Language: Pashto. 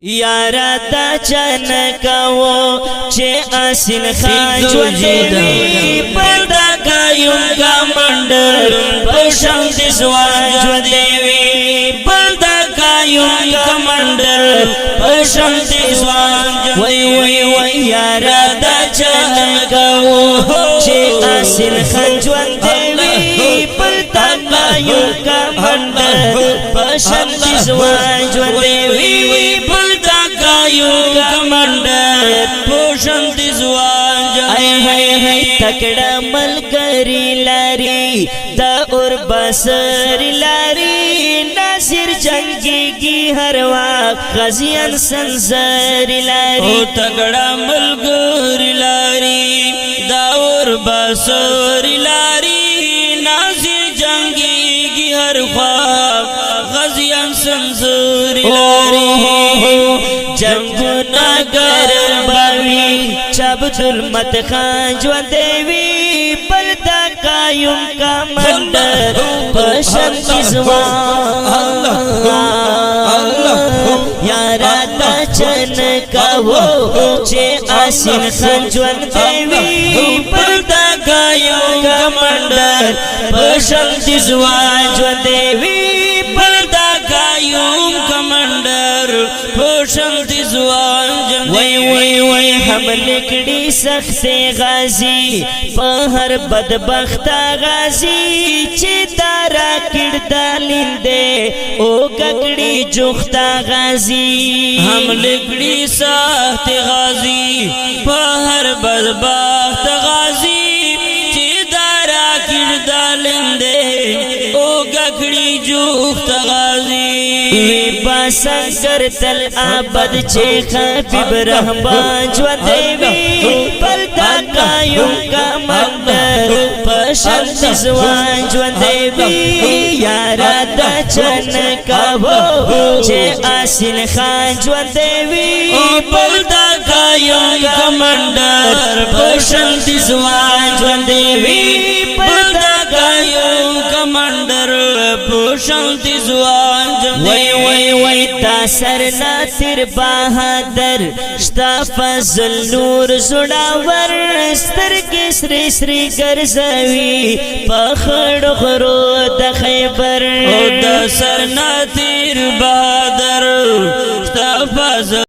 یارا دا چنکاو چه آسین خان جوندوی پردا کایون کا منڈر پشم دسوان جوندوی پردا کایون کا منڈر پشم دسوان وی یارا دا چنکاو چه آسین خان جوندوی پردا کایون کا منڈر پشم دسوان جوندوی کمانڈر پوشن دزوان جائے تکڑا ملگری لاری دا اور بسر لاری ناصر جنگی کی ہر وقت غزیان سنزر لاری تکڑا ملگری لاری دا اور بسر لاری ناصر جنگی کی ہر وقت غزیان سنزر لاری جنگو نگر باوی چابد المت خان جوندوی پردا کایون کا منڈر پشم کزوان یارا دا چنکاو چه آسین خان جوندوی پردا کایون کا منڈر پشم کزوان جوندوی پردا کایون کا منڈر پوشم دزوان جندوی وی ہم لکڑی سخت غازی پہر بدبخت غازی چی دارا کردہ لندے او گگڑی جختا غازی ہم لکڑی سخت غازی پہر بدبخت غازی چی دارا کردہ لندے او گگڑی جختا غازی سنگر تل آبد چه خبیب رحمان جوندوی پردا کایون کا منڈر پشم دزوان جوندوی یارا دا چنکاو چه آسین خان جوندوی پردا کایون کا منڈر پشم دزوان جوندوی پردا کایون کا منڈر پشم دزوان وی تا سر ناصر بہادر شتا فضل نور زڑاور سترگی سری سری گرزوی پخڑ غرو دا خیبر دا سر ناصر بہادر شتا فضل